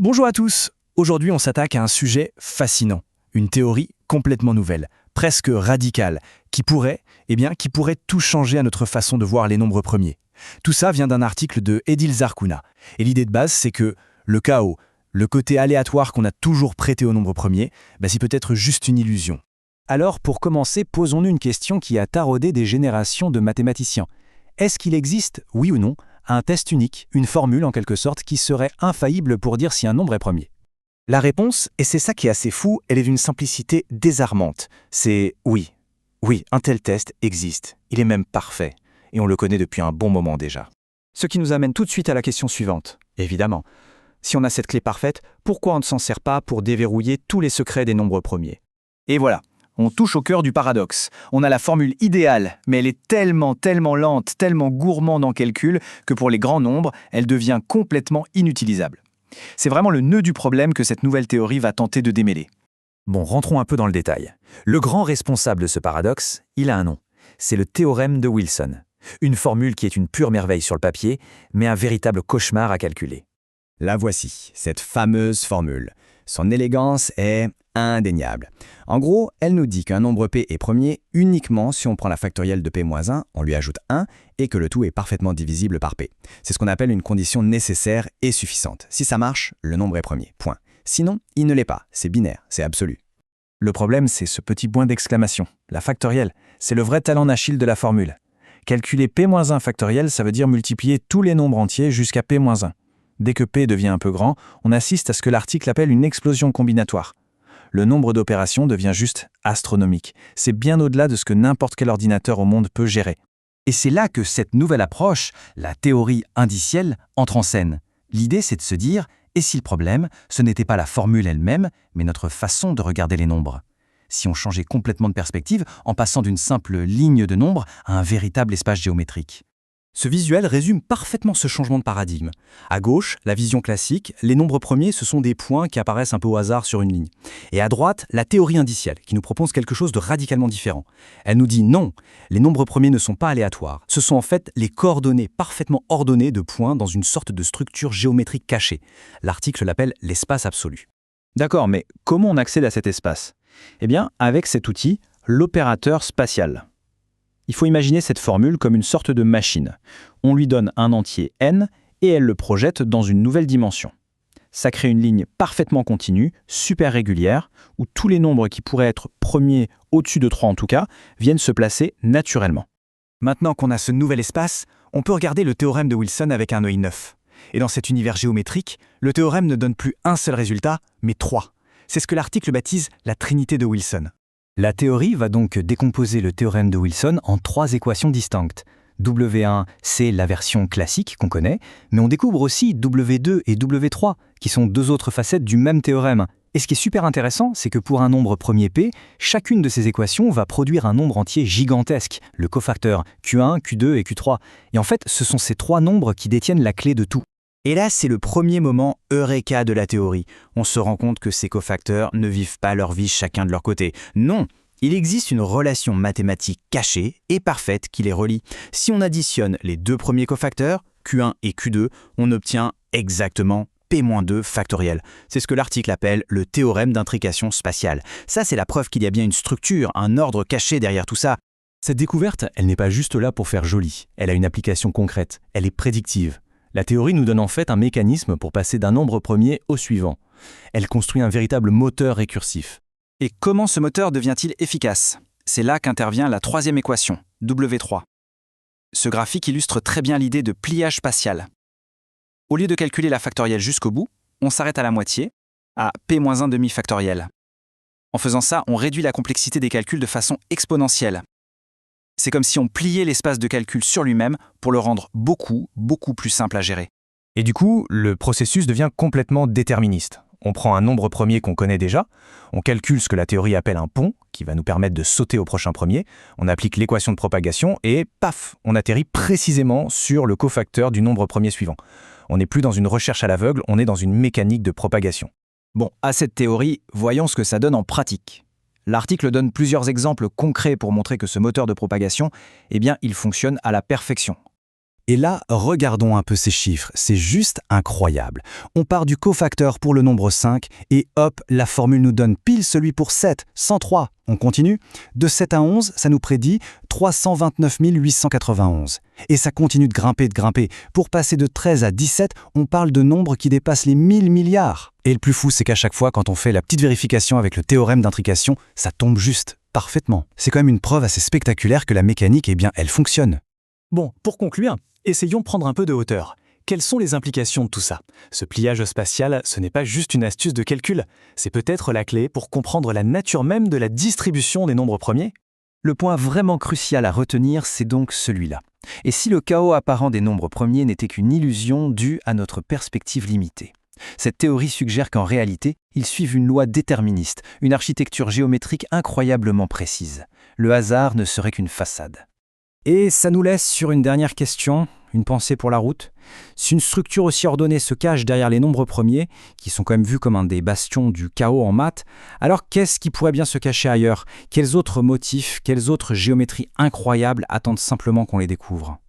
Bonjour à tous. Aujourd'hui, on s'attaque à un sujet fascinant, une théorie complètement nouvelle, presque radicale, qui pourrait tout changer à notre façon de voir les nombres premiers. Tout ça vient d'un article de Edil Zarkouna. Et l'idée de base, c'est que le chaos, le côté aléatoire qu'on a toujours prêté aux nombres premiers, c'est peut-être juste une illusion. Alors, pour commencer, posons-nous une question qui a taraudé des générations de mathématiciens. Est-ce qu'il existe, oui ou non, un test unique, une formule en quelque sorte, qui serait infaillible pour dire si un nombre est premier? La réponse, et c'est ça qui est assez fou, elle est d'une simplicité désarmante. C'est oui. Oui, un tel test existe. Il est même parfait. Et on le connaît depuis un bon moment déjà. Ce qui nous amène tout de suite à la question suivante. Évidemment, si on a cette clé parfaite, pourquoi on ne s'en sert pas pour déverrouiller tous les secrets des nombres premiers? Et voilà, on touche au cœur du paradoxe. On a la formule idéale, mais elle est tellement lente, tellement gourmande en calcul, que pour les grands nombres, elle devient complètement inutilisable. C'est vraiment le nœud du problème que cette nouvelle théorie va tenter de démêler. Bon, rentrons un peu dans le détail. Le grand responsable de ce paradoxe, il a un nom. C'est le théorème de Wilson. Une formule qui est une pure merveille sur le papier, mais un véritable cauchemar à calculer. La voici, cette fameuse formule. Son élégance est indéniable. En gros, elle nous dit qu'un nombre P est premier uniquement si on prend la factorielle de P-1, on lui ajoute 1 et que le tout est parfaitement divisible par P. C'est ce qu'on appelle une condition nécessaire et suffisante. Si ça marche, le nombre est premier. Point. Sinon, il ne l'est pas. C'est binaire, c'est absolu. Le problème, c'est ce petit point d'exclamation. La factorielle, c'est le vrai talent d'Achille de la formule. Calculer P-1 factoriel, ça veut dire multiplier tous les nombres entiers jusqu'à P-1. Dès que P devient un peu grand, on assiste à ce que l'article appelle une explosion combinatoire. Le nombre d'opérations devient juste astronomique. C'est bien au-delà de ce que n'importe quel ordinateur au monde peut gérer. Et c'est là que cette nouvelle approche, la théorie indicielle, entre en scène. L'idée, c'est de se dire, et si le problème, ce n'était pas la formule elle-même, mais notre façon de regarder les nombres? Si on changeait complètement de perspective en passant d'une simple ligne de nombres à un véritable espace géométrique. Ce visuel résume parfaitement ce changement de paradigme. À gauche, la vision classique, les nombres premiers, ce sont des points qui apparaissent un peu au hasard sur une ligne. Et à droite, la théorie indicielle, qui nous propose quelque chose de radicalement différent. Elle nous dit non, les nombres premiers ne sont pas aléatoires. Ce sont en fait les coordonnées parfaitement ordonnées de points dans une sorte de structure géométrique cachée. L'article l'appelle l'espace absolu. D'accord, mais comment on accède à cet espace? Eh bien, avec cet outil, l'opérateur spatial. Il faut imaginer cette formule comme une sorte de machine. On lui donne un entier n et elle le projette dans une nouvelle dimension. Ça crée une ligne parfaitement continue, super régulière, où tous les nombres qui pourraient être premiers, au-dessus de 3 en tout cas, viennent se placer naturellement. Maintenant qu'on a ce nouvel espace, on peut regarder le théorème de Wilson avec un œil neuf. Et dans cet univers géométrique, le théorème ne donne plus un seul résultat, mais 3. C'est ce que l'article baptise la trinité de Wilson. La théorie va donc décomposer le théorème de Wilson en 3 équations distinctes. W1, c'est la version classique qu'on connaît, mais on découvre aussi W2 et W3, qui sont 2 autres facettes du même théorème. Et ce qui est super intéressant, c'est que pour un nombre premier P, chacune de ces équations va produire un nombre entier gigantesque, le cofacteur Q1, Q2 et Q3. Et en fait, ce sont ces 3 nombres qui détiennent la clé de tout. Et là, c'est le premier moment eureka de la théorie. On se rend compte que ces cofacteurs ne vivent pas leur vie chacun de leur côté. Non, il existe une relation mathématique cachée et parfaite qui les relie. Si on additionne les 2 premiers cofacteurs, Q1 et Q2, on obtient exactement P-2 factoriel. C'est ce que l'article appelle le théorème d'intrication spatiale. Ça, c'est la preuve qu'il y a bien une structure, un ordre caché derrière tout ça. Cette découverte, elle n'est pas juste là pour faire joli. Elle a une application concrète. Elle est prédictive. La théorie nous donne en fait un mécanisme pour passer d'un nombre premier au suivant. Elle construit un véritable moteur récursif. Et comment ce moteur devient-il efficace? C'est là qu'intervient la 3e équation, W3. Ce graphique illustre très bien l'idée de pliage spatial. Au lieu de calculer la factorielle jusqu'au bout, on s'arrête à la moitié, à P-1 demi factoriel. En faisant ça, on réduit la complexité des calculs de façon exponentielle. C'est comme si on pliait l'espace de calcul sur lui-même pour le rendre beaucoup plus simple à gérer. Et du coup, le processus devient complètement déterministe. On prend un nombre premier qu'on connaît déjà, on calcule ce que la théorie appelle un pont, qui va nous permettre de sauter au prochain premier, on applique l'équation de propagation et paf, on atterrit précisément sur le cofacteur du nombre premier suivant. On n'est plus dans une recherche à l'aveugle, on est dans une mécanique de propagation. Bon, à cette théorie, voyons ce que ça donne en pratique. L'article donne plusieurs exemples concrets pour montrer que ce moteur de propagation, il fonctionne à la perfection. Et là, regardons un peu ces chiffres, c'est juste incroyable. On part du cofacteur pour le nombre 5 et hop, la formule nous donne pile celui pour 7, 103. On continue. De 7 à 11, ça nous prédit 329 891. Et ça continue de grimper. Pour passer de 13 à 17, on parle de nombres qui dépassent les 1000 milliards. Et le plus fou, c'est qu'à chaque fois, quand on fait la petite vérification avec le théorème d'intrication, ça tombe juste, parfaitement. C'est quand même une preuve assez spectaculaire que la mécanique, elle fonctionne. Bon, pour conclure, essayons de prendre un peu de hauteur. Quelles sont les implications de tout ça? Ce pliage spatial, ce n'est pas juste une astuce de calcul, c'est peut-être la clé pour comprendre la nature même de la distribution des nombres premiers. Le point vraiment crucial à retenir, c'est donc celui-là. Et si le chaos apparent des nombres premiers n'était qu'une illusion due à notre perspective limitée? Cette théorie suggère qu'en réalité, ils suivent une loi déterministe, une architecture géométrique incroyablement précise. Le hasard ne serait qu'une façade. Et ça nous laisse sur une dernière question, une pensée pour la route. Si une structure aussi ordonnée se cache derrière les nombres premiers, qui sont quand même vus comme un des bastions du chaos en maths, alors qu'est-ce qui pourrait bien se cacher ailleurs? Quels autres motifs, quelles autres géométries incroyables attendent simplement qu'on les découvre?